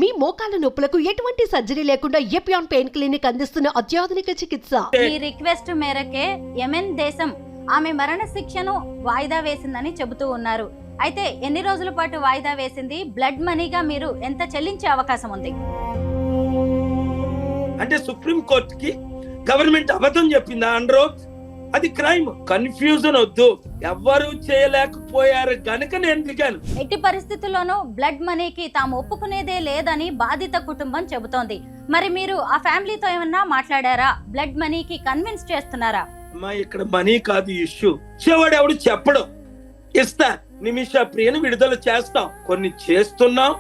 మీ మోకాల నొప్పులకు ఎటువంటి సర్జరీ లేకుండా ఎపియాన్ పెయిన్ క్లినిక్ అందిస్తున్న అత్యాధునిక చికిత్స. ఈ రిక్వెస్ట్ మేరకే యెమెన్ దేశం ఆమె మరణ శిక్షను వాయిదా వేసిందని చెబుతూ ఉన్నారు. అయితే ఎన్ని రోజుల పాటు వాయిదా వేసింది? బ్లడ్ మనీగా మీరు ఎంత చెల్లించే అవకాశం ఉంది? అంటే సుప్రీం కోర్టుకి గవర్నమెంట్ అబద్ధం చెప్పిందా? అండ్రోజ్ అది క్రైమ్. కన్ఫ్యూజన్ వద్దు, ఎవ్వరూ చేయలేకపోయారు గనుక నేను దిగాను. ఎట్టి పరిస్థితుల్లోనూ బ్లడ్ మనీకి తాము ఒప్పుకునేదే లేదని బాధిత కుటుంబం చెబుతోంది. మరి మీరు ఆ ఫ్యామిలీతో ఏమన్నా మాట్లాడారా? బ్లడ్ మనీకి కన్విన్స్ చేస్తున్నారా? అమ్మా, ఇక్కడ మనీ కాదు ఇష్యూ. చెవాడు ఎవడు చెప్పడం. ఇస్తా, నిమిష ప్రియను విడుదల చేస్తాం, కొన్ని చేస్తున్నాం.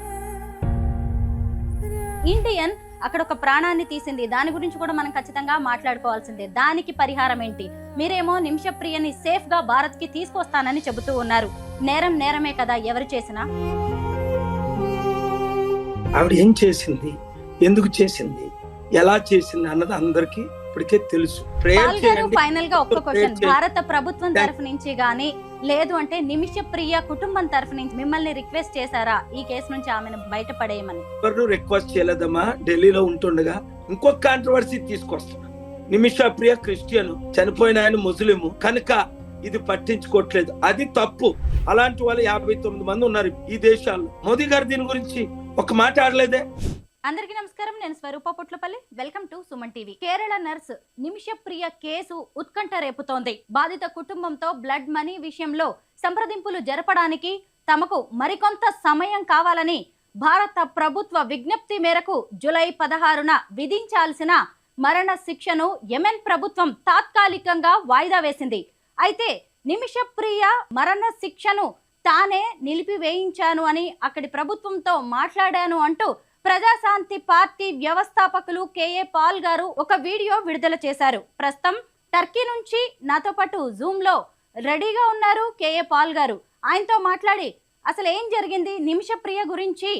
ఇండియన్ అక్కడ ఒక ప్రాణాన్ని తీసింది, దాని గురించి కూడా మనం ఖచ్చితంగా మాట్లాడుకోవాల్సిందే. దానికి పరిహారం ఏంటి? మీరేమో నిమిషప్రియని సేఫ్ గా భారత్ కి తీసుకొస్తానని చెబుతూ ఉన్నారు. నేరం నేరమే కదా, ఎవరు చేసినా. ఆవిడ ఏం చేసింది, ఎందుకు చేసింది, ఎలా చేసింది అన్నది అందరికి ఇప్పటికే తెలుసు. ఫైనల్ గా ఒక్క క్వశ్చన్, భారత ప్రభుత్వం తరఫు నుంచి గానీ లేదు అంటే నిమిషప్రియ కుటుంబం తరఫు నుంచి మిమ్మల్ని రిక్వెస్ట్ చేశారా ఈ కేసు నుంచి ఆమెను బయటపడేయమని? ఎవరు రిక్వెస్ట్ చేయలేదమ్మా. ఢిల్లీలో ఉంటుండగా ఇంకొక కాంట్రవర్సీ తీసుకొస్తున్నా. నిమిషప్రియ క్రిస్టియన్, చనిపోయిన ఆయన ముస్లిం కనుక ఇది పట్టించుకోవట్లేదు, అది తప్పు. అలాంటి వాళ్ళు 59 మంది ఉన్నారు ఈ దేశాల్లో. మోదీ గారు దీని గురించి ఒక మాట ఆడలేదే. అందరికీ నమస్కారం, నేను స్వరూప Potlapalli. Welcome to Suman TV. Kerala nurse Nimishapriya case ఉత్కంఠ రేపుతోంది. బాధిత కుటుంబంతో బ్లడ్ మనీ విషయంలో సంప్రదింపులు జరపడానికి తమకు మరికొంత సమయం కావాలని భారత ప్రభుత్వ విజ్ఞప్తి మేరకు జూలై 16న విధించాల్సిన మరణ శిక్షను యెమెన్ ప్రభుత్వం తాత్కాలికంగా వాయిదా వేసింది. అయితే నిమిషప్రియ మరణ శిక్షను తానే నిలిపివేయించాను అని అక్కడి ప్రభుత్వంతో మాట్లాడాను అంటూ ప్రజాశాంతి పార్టీ వ్యవస్థాపకులు కేఏ పాల్ గారు ఒక వీడియో విడుదల చేశారు. ప్రస్తుతం టర్కీ నుంచి నాతో పాటు జూమ్ లో రెడీగా ఉన్నారు కేఏ పాల్ గారు. ఆయనతో మాట్లాడి అసలు ఏం జరిగింది, నిమిషప్రియ గురించి,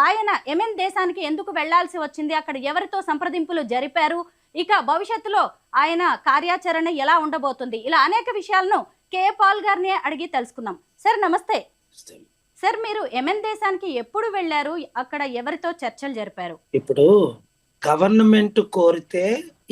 ఆయన యెమెన్ దేశానికి ఎందుకు వెళ్లాల్సి వచ్చింది, అక్కడ ఎవరితో సంప్రదింపులు జరిపారు, ఇక భవిష్యత్తులో ఆయన కార్యాచరణ ఎలా ఉండబోతుంది, ఇలా అనేక విషయాలను కేఏ పాల్ గారిని అడిగి తెలుసుకుందాం. సార్ నమస్తే. సార్, మీరు యెమెన్ దేశానికి ఎప్పుడు వెళ్లారు, అక్కడ ఎవరితో చర్చలు జరిపారు? ఇప్పుడు గవర్నమెంట్ కోరితే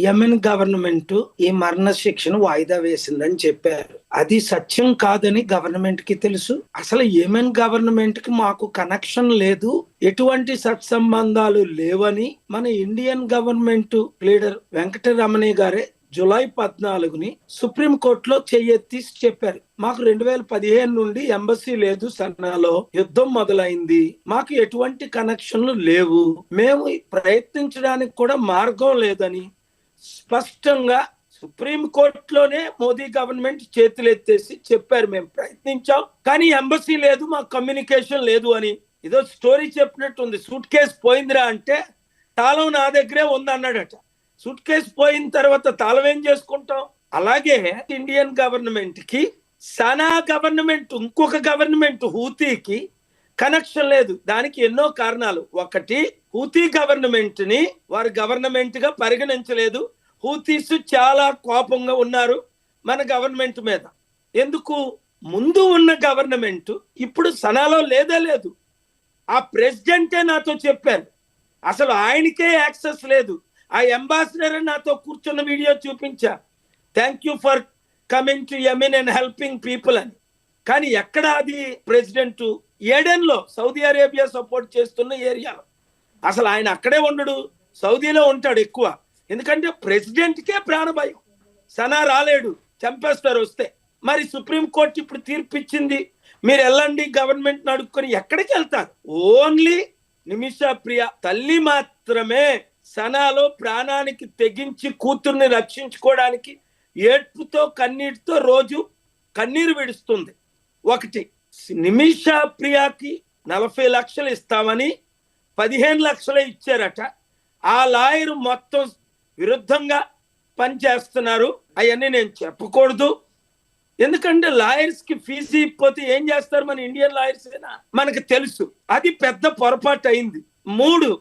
యెమెన్ గవర్నమెంట్ ఈ మరణ శిక్షను వాయిదా వేసిందని చెప్పారు. అది సత్యం కాదని గవర్నమెంట్ కి తెలుసు. అసలు యెమెన్ గవర్నమెంట్ కి మాకు కనెక్షన్ లేదు, ఎటువంటి సత్సంబంధాలు లేవని మన ఇండియన్ గవర్నమెంట్ లీడర్ వెంకటరమణి గారే జూలై 14ని సుప్రీం కోర్టులో చెయ్యెత్తి చెప్పారు. మాకు 2015 నుండి ఎంబసీ లేదు సన్నాలో, యుద్ధం మొదలైంది, మాకు ఎటువంటి కనెక్షన్లు లేవు, మేము ప్రయత్నించడానికి కూడా మార్గం లేదని స్పష్టంగా సుప్రీం కోర్టులోనే మోదీ గవర్నమెంట్ చేతులెత్తేసి చెప్పారు. మేము ప్రయత్నించాం కానీ ఎంబసీ లేదు, మాకు కమ్యూనికేషన్ లేదు అని. ఏదో స్టోరీ చెప్పినట్టుంది. సూట్ కేసు పోయిందిరా అంటే తాళం నా దగ్గరే ఉంది అన్నాడట. సూట్ కేసు పోయిన తర్వాత తాళం ఏం చేసుకుంటాం? అలాగే ఇండియన్ గవర్నమెంట్ కి సనా గవర్నమెంట్, ఇంకొక గవర్నమెంట్ హూతీకి కనెక్షన్ లేదు. దానికి ఎన్నో కారణాలు. ఒకటి, హూతీ గవర్నమెంట్ ని వారు గవర్నమెంట్ గా పరిగణించలేదు. హూతీస్ చాలా కోపంగా ఉన్నారు మన గవర్నమెంట్ మీద. ఎందుకు? ముందు ఉన్న గవర్నమెంట్ ఇప్పుడు సనాలో లేదు. ఆ ప్రెసిడెంటే నాతో చెప్పారు అసలు ఆయనకే యాక్సెస్ లేదు. ఆ అంబాసిడర్ నాతో కూర్చున్న వీడియో చూపించా, thank you for coming to Yemen and helping people అని. కానీ ఎక్కడ అది ప్రెసిడెంట్? ఏడెన్లో, సౌదీ అరేబియా సపోర్ట్ చేస్తున్న ఏరియాలో. అసలు ఆయన అక్కడే ఉండడు, సౌదీలో ఉంటాడు ఎక్కువ. ఎందుకంటే ప్రెసిడెంట్కే ప్రాణభయం. సనా రాలేడు, చంపేస్తారు వస్తే. మరి సుప్రీం కోర్టు ఇప్పుడు తీర్పిచ్చింది, మీరు వెళ్ళండి గవర్నమెంట్ అడుక్కొని. ఎక్కడికి వెళ్తారు? ఓన్లీ నిమిషప్రియ తల్లి మాత్రమే సనాలో ప్రాణానికి తెగించి కూతుర్ని రక్షించుకోవడానికి ఏడ్పుతో కన్నీటితో రోజు కన్నీరు విడుస్తుంది. ఒకటి, నిమిషప్రియకి 40 లక్షలు ఇస్తామని 15 లక్షలే ఇచ్చారట. ఆ లాయర్ మొత్తం విరుద్ధంగా పనిచేస్తున్నారు. అవన్నీ నేను చెప్పకూడదు, ఎందుకంటే లాయర్స్ కి ఫీజు ఇవ్వకపోతే ఏం చేస్తారు మన ఇండియన్ లాయర్స్ అయినా, మనకు తెలుసు. అది పెద్ద పొరపాటు అయింది. 3,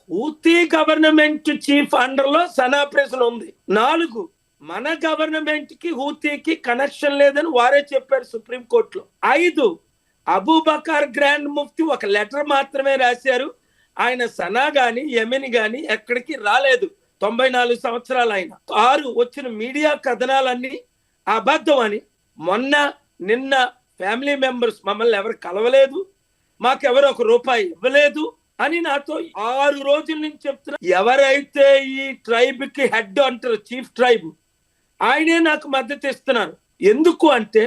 హూతీ గవర్నమెంట్ చీఫ్ అండర్ లో సనా ప్రెస్ ఉంది. 4, మన గవర్నమెంట్ కి హూతీకి కనెక్షన్ లేదని వారే చెప్పారు సుప్రీం కోర్టులో. 5, అబూబకర్ గ్రాండ్ ముఫ్తీ ఒక లెటర్ మాత్రమే రాశారు. ఆయన సనా గాని యెమెన్ గాని ఎక్కడికి రాలేదు. 94 సంవత్సరాలు ఆయన 6 వచ్చిన మీడియా కథనాలన్నీ అబద్ధం అని నిన్న ఫ్యామిలీ మెంబర్స్ మమ్మల్ని ఎవరు కలవలేదు, మాకెవరు ₹1 ఇవ్వలేదు అని నాతో 6 రోజుల నుంచి చెప్తున్నా. ఎవరైతే ఈ ట్రైబ్ కి హెడ్ అంటారు, చీఫ్ ట్రైబ్, ఆయనే నాకు మద్దతు ఇస్తున్నారు. ఎందుకు అంటే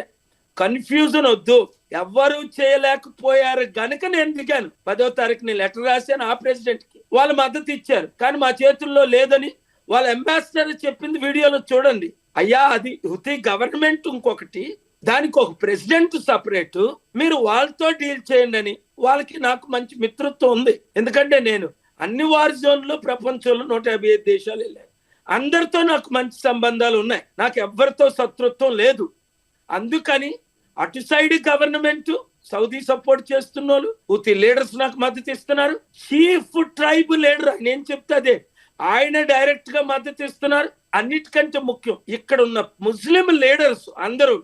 కన్ఫ్యూజన్ వద్దు, ఎవ్వరూ చేయలేకపోయారు గనుక నేను దిగాను. 10వ తారీఖు నేను లెటర్ రాశాను ఆ ప్రెసిడెంట్ కి, వాళ్ళు మద్దతు ఇచ్చారు. కానీ మా చేతుల్లో లేదని వాళ్ళ అంబాసిడర్ చెప్పింది వీడియోలో చూడండి. అయ్యా, అది హుతీ గవర్నమెంట్ ఇంకొకటి, దానికి ఒక ప్రెసిడెంట్ సపరేట్, మీరు వాళ్ళతో డీల్ చేయండి అని. వాళ్ళకి నాకు మంచి మిత్రత్వం ఉంది. ఎందుకంటే నేను అన్ని వార్ జోన్లో ప్రపంచంలో 155 దేశాలు వెళ్ళాను. అందరితో నాకు మంచి సంబంధాలు ఉన్నాయి, నాకు ఎవ్వరితో శత్రుత్వం లేదు. అందుకని అటు సైడ్ గవర్నమెంట్ సౌదీ సపోర్ట్ చేస్తున్న వాళ్ళు, హూతీ లీడర్స్ నాకు మద్దతు ఇస్తున్నారు. చీఫ్ ట్రైబ్ లీడర్ నేను చెప్తే అదే, ఆయన డైరెక్ట్ గా మద్దతు ఇస్తున్నారు. అన్నిటికంటే ముఖ్యం ఇక్కడ ఉన్న ముస్లిం లీడర్స్ అందరూ,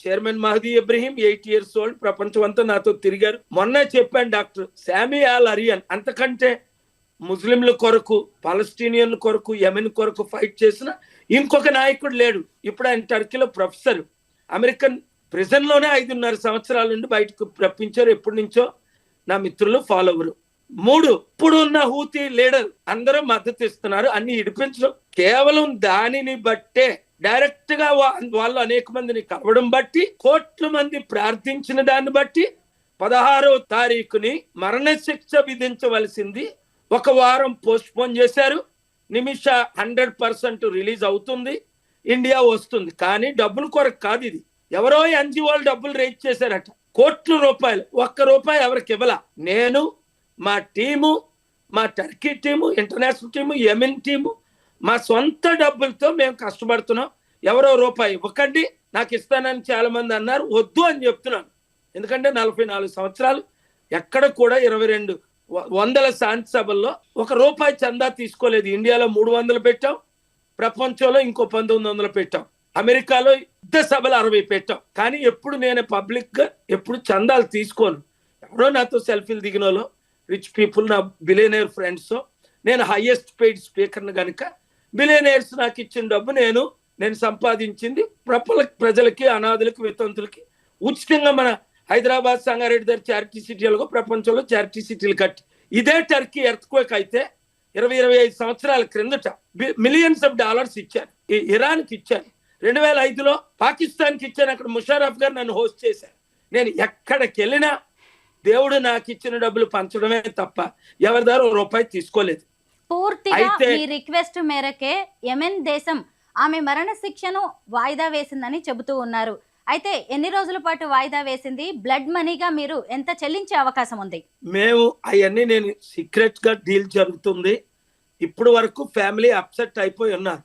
chairman Mahdi Ibrahim 8 years old, ప్రపంచం అంతా నాతో తిరిగారు. మొన్న చెప్పాను డాక్టర్ శామీ అల్ అరియన్, అంతకంటే ముస్లింల కొరకు, పాలస్తీనియన్ల కొరకు, యెమెన్ కొరకు ఫైట్ చేసిన ఇంకొక నాయకుడు లేడు. ఇప్పుడు ఆయన టర్కీలో ప్రొఫెసర్, అమెరికన్ ప్రిజన్ లోనే 5.5 సంవత్సరాల నుండి బయటకు రప్పించారు. ఎప్పటి నుంచో నా మిత్రులు ఫాలోవరు. 3 ఇప్పుడు ఉన్న హూతీ లీడర్ అందరూ మద్దతు ఇస్తున్నారు. అన్ని ఇడిపించడం కేవలం దానిని బట్టే, డైరెక్ట్ గా వాళ్ళు అనేక మందిని కలవడం బట్టి, కోట్ల మంది ప్రార్థించిన దాన్ని బట్టి 16వ తారీఖుని మరణశిక్ష విధించవలసింది 1 వారం పోస్ట్ పోన్ చేశారు. నిమిష 100% రిలీజ్ అవుతుంది, ఇండియా వస్తుంది. కానీ డబ్బుల కొరకు కాదు, ఇది ఎవరో ఎన్జిఓలు డబ్బులు రేజ్ చేశారట, కోట్ల రూపాయలు. ₹1 ఎవరికి ఇవ్వాల. నేను, మా టీము, మా Turkey team, international team, Yemen team, మా సొంత డబ్బులతో మేము కష్టపడుతున్నాం. ఎవరో ₹1 ఇవ్వకండి, నాకు ఇస్తానని చాలా మంది అన్నారు. వద్దు అని చెప్తున్నాను. ఎందుకంటే 44 సంవత్సరాలు ఎక్కడ కూడా 2200 శాంతి సభల్లో ₹1 చందా తీసుకోలేదు. ఇండియాలో 300 పెట్టాం, ప్రపంచంలో ఇంకో 1900 పెట్టాం, అమెరికాలో యుద్ధ సభలు 60 పెట్టాం. కానీ ఎప్పుడు నేను పబ్లిక్ గా ఎప్పుడు చందాలు తీసుకోను. ఎవరో నాతో సెల్ఫీలు దిగిన వాళ్ళు, రిచ్ పీపుల్, నా బిలియనేర్ ఫ్రెండ్స్, నేను హైయెస్ట్ పెయిడ్ స్పీకర్ని కనుక బిలియనేర్స్ నాకు ఇచ్చిన డబ్బు నేను సంపాదించింది ప్రజలకి, అనాథులకి, వితంతులకి ఉచితంగా మన హైదరాబాద్ సంగారెడ్డి దగ్గర చారిటీ సిటీలుగా ప్రపంచంలో చారిటీ సిటీలు కట్టి. ఇదే టర్కీ ఎర్త్క్వేక్ అయితే 20-25 సంవత్సరాల క్రిందట మిలియన్స్ ఆఫ్ డాలర్స్ ఇచ్చాను. ఇరాన్కి ఇచ్చాను, 2005లో పాకిస్తాన్కి ఇచ్చాను. అక్కడ ముషారఫ్ గారు నన్ను హోస్ట్ చేశారు. నేను ఎక్కడికి వెళ్ళినా దేవుడు నాకు ఇచ్చిన డబ్బులు పంచడమే తప్ప ఎవరి దగ్గర ₹1 తీసుకోలేదు. పూర్తిగా మీ రిక్వెస్ట్ మేరకే యెమెన్ దేశం ఆమె మరణ శిక్షను వాయిదా వేసిందని చెబుతూ ఉన్నారు. అయితే ఎన్ని రోజుల పాటు వాయిదా వేసింది? బ్లడ్ మనీగా మీరు ఎంత చెల్లించే అవకాశం ఉంది? మేము అవన్నీ నేను సీక్రెట్ గా డీల్ జరుగుతుంది. ఇప్పుడు వరకు ఫ్యామిలీ అప్సెట్ అయిపోయి ఉన్నారు.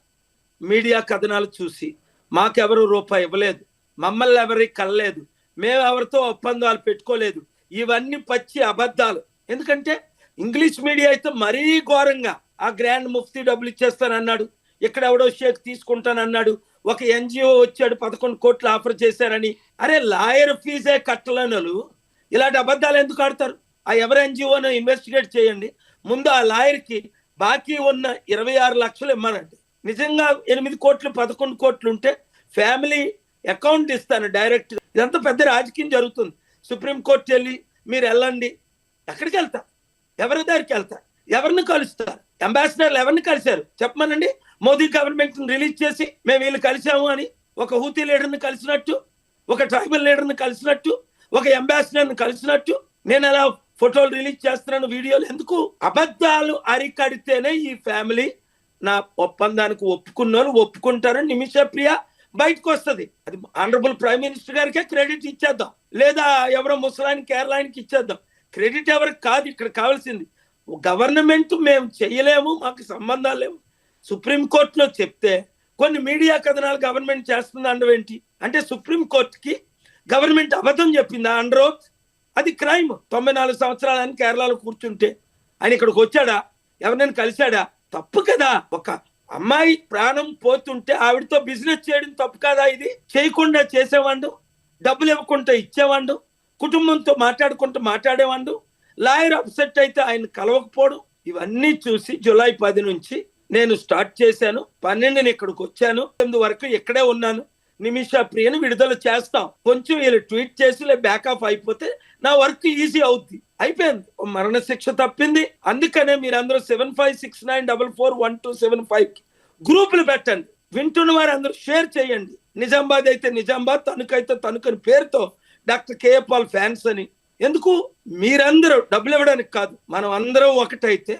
మీడియా కథనాలు చూసి మాకెవరు ₹1 ఇవ్వలేదు, మమ్మల్ని ఎవరికి కలలేదు, మేము ఎవరితో ఒప్పందాలు పెట్టుకోలేదు. ఇవన్నీ పచ్చి అబద్ధాలు. ఎందుకంటే ఇంగ్లీష్ మీడియా అయితే మరీ ఘోరంగా ఆ గ్రాండ్ ముఫ్తీ డబ్బులు ఇచ్చేస్తానన్నాడు, ఇక్కడ ఎవడో షేక్ తీసుకుంటానన్నాడు, ఒక ఎన్జిఓ వచ్చాడు 11 కోట్లు ఆఫర్ చేశారని. అరే, లాయర్ ఫీజే కట్టలేని వాళ్ళు ఇలాంటి అబద్ధాలు ఎందుకు ఆడతారు? ఆ ఎవరి ఎన్జిఓను ఇన్వెస్టిగేట్ చేయండి. ముందు ఆ లాయర్కి బాకీ ఉన్న 26 లక్షలు ఇమ్మనండి. నిజంగా 8 కోట్లు 11 కోట్లు ఉంటే ఫ్యామిలీ అకౌంట్ ఇస్తాను డైరెక్ట్. ఇదంతా పెద్ద రాజకీయం జరుగుతుంది. సుప్రీంకోర్టు వెళ్ళి మీరు వెళ్ళండి. ఎక్కడికి వెళ్తారు? ఎవరి దగ్గరికి వెళ్తారు? ఎవరిని కలుస్తారు? అంబాసిడర్లు ఎవరిని కలిశారు చెప్పమనండి. మోదీ గవర్నమెంట్ రిలీజ్ చేసి మేము వీళ్ళు కలిసాము అని ఒక హూతీ లీడర్ని కలిసినట్టు, ఒక ట్రైబల్ లీడర్ని కలిసినట్టు, ఒక అంబాసిడర్ని కలిసినట్టు నేను అలా ఫోటోలు రిలీజ్ చేస్తున్నాను, వీడియోలు ఎందుకు? అబద్ధాలు అరికడితేనే ఈ ఫ్యామిలీ నా ఒప్పందానికి ఒప్పుకున్నారు, ఒప్పుకుంటారని నిమిష ప్రియ బయటకు వస్తుంది. అది ఆనరబుల్ ప్రైమ్ మినిస్టర్ గారికే క్రెడిట్ ఇచ్చేద్దాం, లేదా ఎవరో ముసలాయన కేరళానికి ఇచ్చేద్దాం. క్రెడిట్ ఎవరికి కాదు. ఇక్కడ కావాల్సింది గవర్నమెంట్ మేము చేయలేము, మాకు సంబంధాలు లేవు. సుప్రీంకోర్టులో చెప్తే కొన్ని మీడియా కథనాలు గవర్నమెంట్ చేస్తుంది అండవేంటి అంటే సుప్రీంకోర్టుకి గవర్నమెంట్ అబద్ధం చెప్పింది అండర్ ఓత్. అది క్రైమ్. 94 సంవత్సరాలని కేరళలో కూర్చుంటే ఆయన ఇక్కడికి వచ్చాడా? ఎవరినైనా కలిశాడా? తప్పు కదా. ఒక అమ్మాయి ప్రాణం పోతుంటే ఆవిడతో బిజినెస్ చేయడం తప్పు కదా? ఇది చేయకుండా చేసేవాడు, డబ్బులు ఇవ్వకుండా ఇచ్చేవాడు, కుటుంబంతో మాట్లాడుకుంటూ మాట్లాడేవాడు. లాయర్ అప్సెట్ అయితే ఆయన కలవకపోవడం, ఇవన్నీ చూసి జూలై 10 నుంచి నేను స్టార్ట్ చేశాను. 12ని ఇక్కడికి వచ్చాను. 8 వరకు ఇక్కడే ఉన్నాను. నిమిష ప్రియని విడుదల చేస్తాం. కొంచెం వీళ్ళు ట్వీట్ చేసి బ్యాక్ ఆఫ్ అయిపోతే నా వర్క్ ఈజీ అవుద్ది. అయిపోయింది. మరణ శిక్ష తప్పింది. అందుకనే మీరందరూ 7569441275 గ్రూపులు పెట్టండి. వింటున్న వారు అందరూ షేర్ చేయండి. నిజామాబాద్ అయితే నిజామాబాద్, తణుకైతే తణుకని పేరుతో డాక్టర్ కేఏ పాల్ ఫ్యాన్స్ అని. ఎందుకు? మీరందరూ డబ్బులు ఇవ్వడానికి కాదు, మనం అందరం ఒకటైతే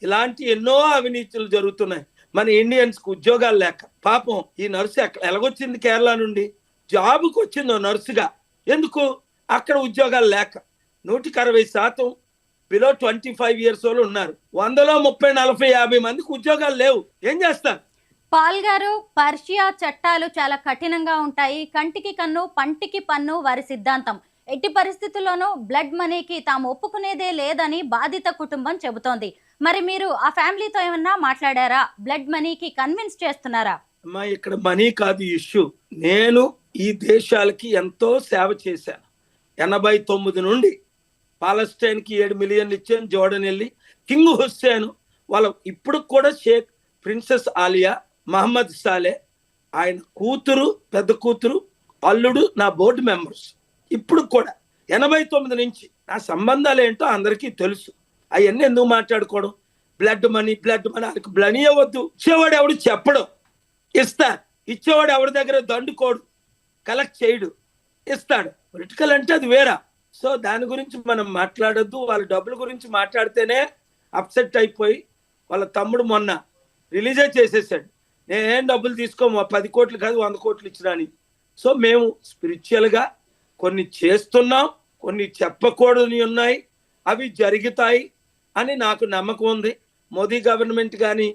ఇలాంటి ఎన్నో అవినీతులు జరుగుతున్నాయి. మన ఇండియన్స్ కు ఉద్యోగాలు లేక పాపం ఈ నర్సు ఎలాగొచ్చింది కేరళ నుండి, జాబుకు వచ్చిందో నర్సుగా. ఎందుకు? అక్కడ ఉద్యోగాలు లేక 160% బిలో 25 years వాళ్ళు ఉన్నారు. 100లో 30, 40, 50 మందికి ఉద్యోగాలు లేవు. ఏం చేస్తారు? పాల్ గారు, పర్షియా చట్టాలు చాలా కఠినంగా ఉంటాయి. కంటికి కన్ను, పంటికి పన్ను వారి సిద్ధాంతం. ఎట్టి పరిస్థితుల్లోనూ బ్లడ్ మనీకి తాము ఒప్పుకునేదే లేదని బాధిత కుటుంబం చెబుతోంది. మరి మీరు ఆ ఫ్యామిలీతో ఏమన్నా మాట్లాడారా? బ్లడ్ మనీకి కన్విన్స్ చేస్తున్నారా? అమ్మా, ఇక్కడ మనీ కాదు ఇష్యూ. నేను ఈ దేశాలకి ఎంతో సేవ చేశాను. 89 నుండి పాలస్టైన్ కి 7 million ఇచ్చాను. జోర్డన్ వెళ్ళి కింగ్ హుస్సేన్ వాళ్ళ ఇప్పుడు కూడా షేక్ ప్రిన్సెస్ ఆలియా, మహమ్మద్ సాలే ఆయన కూతురు, పెద్ద కూతురు, అల్లుడు నా బోర్డు మెంబర్స్. ఇప్పుడు కూడా 89 నుంచి నా సంబంధాలు ఏంటో అందరికీ తెలుసు. అవన్నీ ఎందుకు మాట్లాడుకోవడం? బ్లడ్ మనీ వాళ్ళకి బ్లనీ అవ్వద్దు. ఇచ్చేవాడు ఎవడు చెప్పడు, ఇస్తారు. ఇచ్చేవాడు ఎవరి దగ్గర దండుకోడు, కలెక్ట్ చేయడు, ఇస్తాడు. పొలిటికల్ అంటే అది వేరా. సో దాని గురించి మనం మాట్లాడొద్దు. వాళ్ళ డబ్బుల గురించి మాట్లాడితేనే అప్సెట్ అయిపోయి వాళ్ళ తమ్ముడు మొన్న రిలీజే చేసేసాడు. నేనేం డబ్బులు తీసుకోము, 10 కోట్లు కాదు 100 కోట్లు ఇచ్చినా అని. సో మేము స్పిరిచువల్గా కొన్ని చేస్తున్నాం, కొన్ని చెప్పకూడని ఉన్నాయి, అవి జరుగుతాయి అని నాకు నమ్మకం ఉంది. మోదీ గవర్నమెంట్ కానీ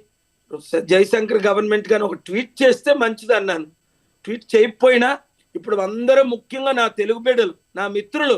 జయశంకర్ గవర్నమెంట్ కానీ ఒక ట్వీట్ చేస్తే మంచిది అన్నాను. ట్వీట్ చేయకపోయినా ఇప్పుడు అందరూ, ముఖ్యంగా నా తెలుగు బిడ్డలు, నా మిత్రులు,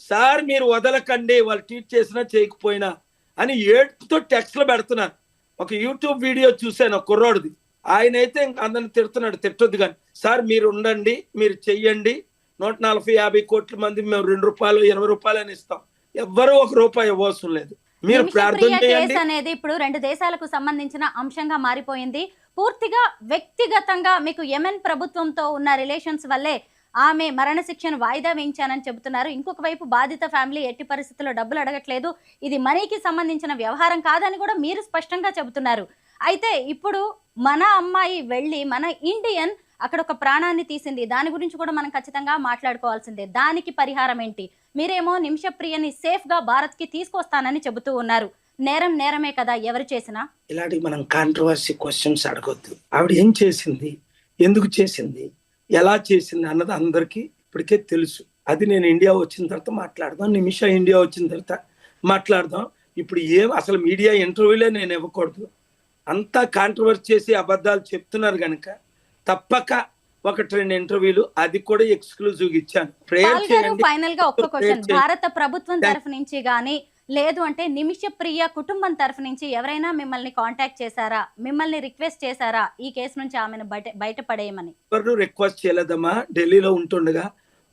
సార్ మీరు వదలకండి వాళ్ళు ట్వీట్ చేసినా చేయకపోయినా అని ఏడుపుతో టెక్స్ట్లు పెడుతున్నారు. ఒక యూట్యూబ్ వీడియో చూశాను ఒక కుర్రోడిది. ఆయన అయితే ఇంకా అందరిని తిడుతున్నాడు. తిట్టొద్దు కానీ సార్ మీరు ఉండండి, మీరు చెయ్యండి, 140-50 కోట్ల మంది మేము ₹2, ₹20 అని ఇస్తాం. ఎవ్వరూ ₹1 ఇవ్వవసరం లేదు. మీరు ప్రార్థన చేయండి అనేది ఇప్పుడు 2 దేశాలకు సంబంధించిన అంశంగా మారిపోయింది. పూర్తిగా వ్యక్తిగతంగా మీకు యెమెన్ ప్రభుత్వంతో ఉన్న రిలేషన్స్ వల్లే ఆమె మరణశిక్షను వాయిదా వేయించానని చెబుతున్నారు. ఇంకొక వైపు బాధిత ఫ్యామిలీ ఎట్టి పరిస్థితుల్లో డబ్బులు అడగట్లేదు, ఇది మనీకి సంబంధించిన వ్యవహారం కాదని కూడా మీరు స్పష్టంగా చెబుతున్నారు. అయితే ఇప్పుడు మన అమ్మాయి వెళ్ళి మన ఇండియన్ అక్కడ ఒక ప్రాణాన్ని తీసింది, దాని గురించి కూడా మనం ఖచ్చితంగా మాట్లాడుకోవాల్సిందే. దానికి పరిహారం ఏంటి? మీరేమో నిమిషప్రియని సేఫ్ గా భారత్ కి తీసుకొస్తానని చెబుతూ ఉన్నారు. నేరం నేరమే కదా ఎవరు చేసినా. ఇలాంటి మనం కాంట్రవర్సీ క్వశ్చన్స్ అడగొద్దు. ఆవిడ ఏం చేసింది, ఎందుకు చేసింది, ఎలా చేసింది అన్నది అందరికీ ఇప్పటికే తెలుసు. అది నేను ఇండియా వచ్చిన తర్వాత మాట్లాడదాం, నిమిష ఇండియా వచ్చిన తర్వాత మాట్లాడదాం. ఇప్పుడు అసలు మీడియా ఇంటర్వ్యూలే నేను ఇవ్వకూడదు. అంతా కాంట్రవర్సీ చేసి అబద్ధాలు చెప్తున్నారు కనుక తప్పక 1-2 ఇంటర్వ్యూలు, అది కూడా ఎక్స్క్లూజివ్ ఇచ్చాను. ప్రేయర్ చేయండి. ఫైనల్ గా ఒక్క క్వశ్చన్, భారత ప్రభుత్వం తరఫు నుంచి గానీ లేదు అంటే నిమిషప్రియ కుటుంబం తరఫు నుంచి ఎవరైనా మిమ్మల్ని కాంటాక్ట్ చేశారా, మిమ్మల్ని రిక్వెస్ట్ చేశారా ఈ కేసు నుంచి ఆమెను బయటపడేయమని? ఎవరు రిక్వెస్ట్ చేయలేదమ్మా. ఢిల్లీలో ఉంటుండగా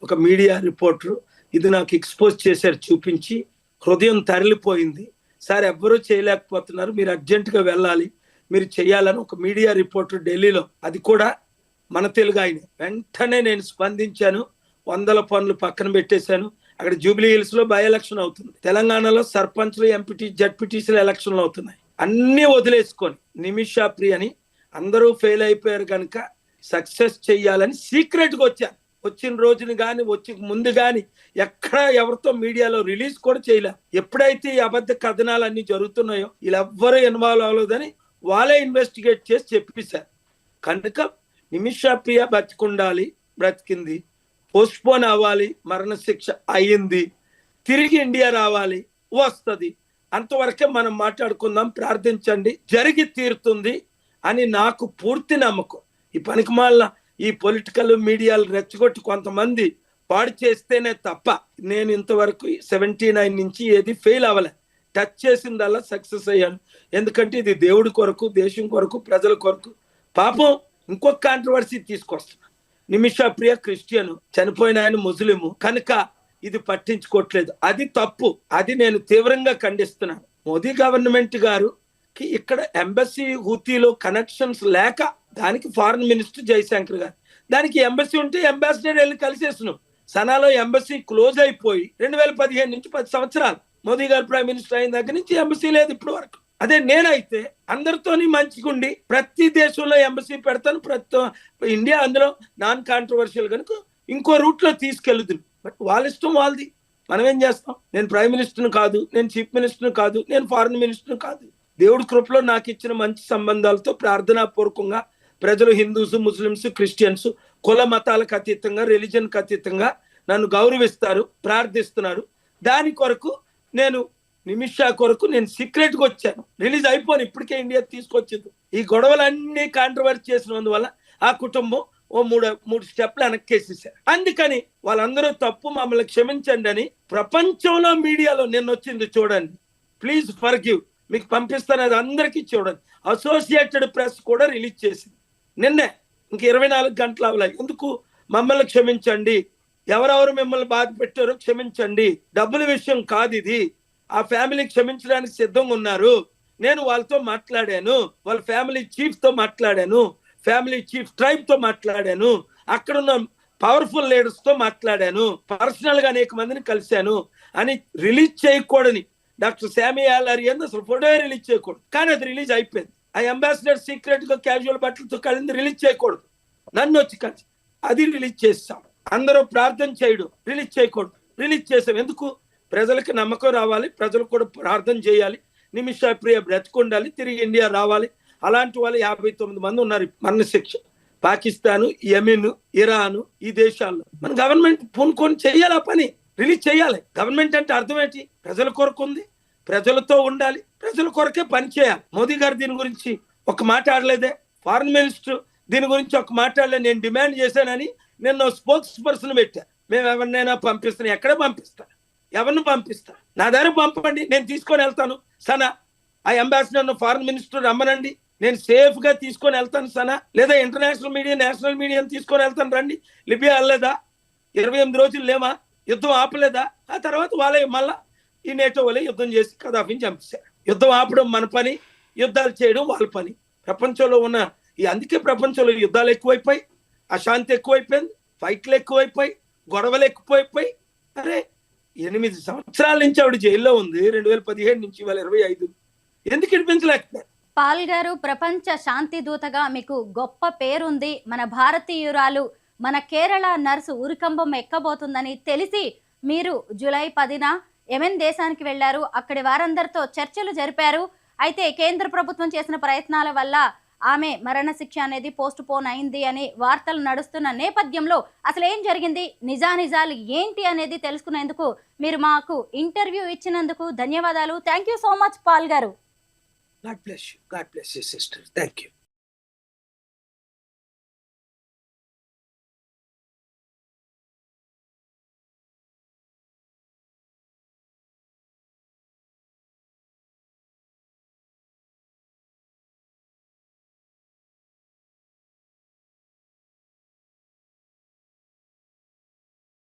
ఒక మీడియా రిపోర్టర్ ఇది నాకు ఎక్స్పోజ్ చేశారు, చూపించి హృదయం తరలిపోయింది. సార్ ఎవ్వరూ చేయలేకపోతున్నారు, మీరు అర్జెంటుగా వెళ్ళాలి, మీరు చేయాలని ఒక మీడియా రిపోర్టర్ ఢిల్లీలో, అది కూడా మన తెలుగు ఆయన. వెంటనే నేను స్పందించాను. 100 పనులు పక్కన పెట్టేశాను. అక్కడ జూబ్లీ హిల్స్ లో బై ఎలక్షన్ అవుతుంది, తెలంగాణలో సర్పంచ్లు, ఎంపీటీ, జడ్పీటీసీలు ఎలక్షన్లు అవుతున్నాయి. అన్ని వదిలేసుకొని నిమిష ప్రియని అందరూ ఫెయిల్ అయిపోయారు కనుక సక్సెస్ చెయ్యాలని సీక్రెట్ గా వచ్చాను. వచ్చిన రోజుని కానీ వచ్చి ముందు కానీ ఎక్కడ ఎవరితో మీడియాలో రిలీజ్ కూడా చేయలే. ఎప్పుడైతే ఈ అబద్ధ కథనాలు అన్ని జరుగుతున్నాయో వీళ్ళెవ్వరూ ఇన్వాల్వ్ అవ్వలేదని వాళ్ళే ఇన్వెస్టిగేట్ చేసి చెప్పేశారు. కనుక నిమిష ప్రియ బతికుండాలి, బ్రతికింది, పోస్ట్పోన్ అవ్వాలి, మరణశిక్ష అయ్యింది, తిరిగి ఇండియా రావాలి, వస్తుంది. అంతవరకే మనం మాట్లాడుకుందాం, ప్రార్థించండి, జరిగి తీరుతుంది అని నాకు పూర్తి నమ్మకం. ఈ పనికిమాలిన ఈ పొలిటికల్ మీడియాలు రెచ్చగొట్టి కొంతమంది పాడు చేస్తేనే తప్ప నేను ఇంతవరకు 79 నుంచి ఏది ఫెయిల్ అవ్వలే. టచ్ చేసిందల్లా సక్సెస్ అయ్యాను. ఎందుకంటే ఇది దేవుడి కొరకు, దేశం కొరకు, ప్రజల కొరకు. పాపం ఇంకొక కాంట్రవర్సీ తీసుకొస్తున్నా. నిమిష ప్రియ క్రిస్టియన్, చనిపోయిన ఆయన ముస్లిము కనుక ఇది పట్టించుకోవట్లేదు. అది తప్పు. అది నేను తీవ్రంగా ఖండిస్తున్నాను. మోదీ గవర్నమెంట్ గారుకి ఇక్కడ ఎంబసీ హూతీలో కనెక్షన్స్ లేక దానికి ఫారెన్ మినిస్టర్ జయశంకర్ గారు, దానికి ఎంబసీ ఉంటే అంబాసిడర్ వెళ్ళి కలిసేస్తున్నాం. సనాలో ఎంబసీ క్లోజ్ అయిపోయి 2015 నుంచి 10 సంవత్సరాలు మోదీ గారు ప్రైమ్ మినిస్టర్ అయిన దగ్గర నుంచి ఎంబసీ లేదు ఇప్పటి వరకు. అదే నేనైతే అందరితోని మంచిగుండి ప్రతి దేశంలో ఎంబసీ పెడతాను. ఇండియా అందులో నాన్ కాంట్రవర్షియల్ కనుక ఇంకో రూట్ లో తీసుకెళ్తుంది. బట్ వాళ్ళ ఇష్టం వాళ్ళది, మనం ఏం చేస్తాం? నేను ప్రైమ్ మినిస్టర్ని కాదు, నేను చీఫ్ మినిస్టర్ని కాదు, నేను ఫారెన్ మినిస్టర్ని కాదు. దేవుడి కృపలో నాకు ఇచ్చిన మంచి సంబంధాలతో ప్రార్థనాపూర్వకంగా ప్రజలు హిందూస్, ముస్లిమ్స్, క్రిస్టియన్స్ కుల మతాలకు అతీతంగా, రిలీజన్కి అతీతంగా నన్ను గౌరవిస్తారు, ప్రార్థిస్తున్నారు. దాని కొరకు నేను నిమిషా కొరకు నేను సీక్రెట్ గా వచ్చాను. రిలీజ్ అయిపోను, ఇప్పటికే ఇండియా తీసుకొచ్చింది. ఈ గొడవలన్నీ కాంట్రవర్సీ చేసినందువల్ల ఆ కుటుంబం మూడు స్టెప్లు వెనక్కేసేసారు. అందుకని వాళ్ళందరూ తప్పు, మమ్మల్ని క్షమించండి అని ప్రపంచంలో మీడియాలో నిన్న వచ్చింది చూడండి. ప్లీజ్ ఫర్గివ్, మీకు పంపిస్తాను, అది అందరికీ చూడండి. అసోసియేటెడ్ ప్రెస్ కూడా రిలీజ్ చేసింది నిన్నే. ఇంక 24 గంటలు అవ్వలేదు. ఎందుకు? మమ్మల్ని క్షమించండి, ఎవరెవరు మిమ్మల్ని బాధ పెట్టారో క్షమించండి, డబ్బుల విషయం కాదు ఇది. ఆ ఫ్యామిలీ క్షమించడానికి సిద్ధంగా ఉన్నారు. నేను వాళ్ళతో మాట్లాడాను, వాళ్ళ ఫ్యామిలీ చీఫ్ తో మాట్లాడాను, ఫ్యామిలీ చీఫ్ ట్రైబ్ తో మాట్లాడాను, అక్కడున్న పవర్ఫుల్ లీడర్స్ తో మాట్లాడాను, పర్సనల్ గా అనేక మందిని కలిశాను అని రిలీజ్ చేయకూడని డాక్టర్ శామ్యూయల్ అరియన్ అసలు ఫోటో రిలీజ్ చేయకూడదు. కానీ అది రిలీజ్ అయిపోయింది. ఆ అంబాసిడర్ సీక్రెట్ గా క్యాజువల్ బట్టలతో కలిసి రిలీజ్ చేయకూడదు, నన్ను వచ్చి కలిసి అది రిలీజ్ చేస్తాం. అందరూ ప్రార్థన చేయడం, రిలీజ్ చేయకూడదు. రిలీజ్ చేసాం. ఎందుకు? ప్రజలకి నమ్మకం రావాలి, ప్రజలు కూడా ప్రార్థన చేయాలి, నిమిషా ప్రియ బ్రతికుండాలి, తిరిగి ఇండియా రావాలి. అలాంటి వాళ్ళు 59 మంది ఉన్నారు మరణశిక్ష. పాకిస్తాను, యెమెన్, ఇరాన్, ఈ దేశాల్లో మన గవర్నమెంట్ పూనుకొని చేయాలి, ఆ పని రిలీజ్ చేయాలి. గవర్నమెంట్ అంటే అర్థం ఏంటి? ప్రజల కొరకు ఉంది, ప్రజలతో ఉండాలి, ప్రజల కొరకే పని చేయాలి. మోదీ గారు దీని గురించి ఒక మాట ఆడలేదే, ఫారెన్ మినిస్టర్ దీని గురించి ఒక మాట్లాడలేదు. నేను డిమాండ్ చేశానని నేను స్పోక్స్ పర్సన్ పెట్టా. మేము ఎవరినైనా పంపిస్తాను, ఎక్కడ పంపిస్తా, ఎవరిని పంపిస్తా, నా దగ్గర పంపండి, నేను తీసుకొని వెళ్తాను సనా. ఆ అంబాసిడర్ ఫారెన్ మినిస్టర్ రమ్మనండి, నేను సేఫ్ గా తీసుకొని వెళ్తాను సనా. లేదా ఇంటర్నేషనల్ మీడియా, నేషనల్ మీడియాని తీసుకొని వెళ్తాను రండి. లిబియా వెళ్ళలేదా? 28 రోజులు లేమా? యుద్ధం ఆపలేదా? ఆ తర్వాత వాళ్ళే మళ్ళా ఈ నేటో వాళ్ళే యుద్ధం చేసి కదాఫీని చంపేశారు. యుద్ధం ఆపడం మన పని, యుద్ధాలు చేయడం వాళ్ళ పని. ప్రపంచంలో ఉన్న అందుకే ప్రపంచంలో యుద్ధాలు ఎక్కువైపోయి, అశాంతి ఎక్కువైపోయింది, ఫైట్లు ఎక్కువైపోయి, గొడవలు ఎక్కువైపోయి. అరే 8 సంవత్సరాల నుంచి ఆవిడ జైల్లో ఉంది, 2017 నుంచి ఇవాళ 25. ఎందుకు వినిపించలేకపోయారు? పాల్ గారు, ప్రపంచ శాంతి దూతగా మీకు గొప్ప పేరుంది. మన భారతీయురాలు, మన కేరళ నర్సు ఉరికంబం ఎక్కబోతుందని తెలిసి మీరు జూలై 10న యెమెన్ దేశానికి వెళ్లారు. అక్కడి వారందరితో చర్చలు జరిపారు. అయితే కేంద్ర ప్రభుత్వం చేసిన ప్రయత్నాల వల్ల ఆమె మరణశిక్ష అనేది పోస్ట్ పోన్ అయింది అని వార్తలు నడుస్తున్న నేపథ్యంలో అసలు ఏం జరిగింది, నిజానిజాలు ఏంటి అనేది తెలుసుకునేందుకు మీరు మాకు ఇంటర్వ్యూ ఇచ్చినందుకు ధన్యవాదాలు. Thank you so much Paul గారు. God bless you. God bless you, sister. Thank you.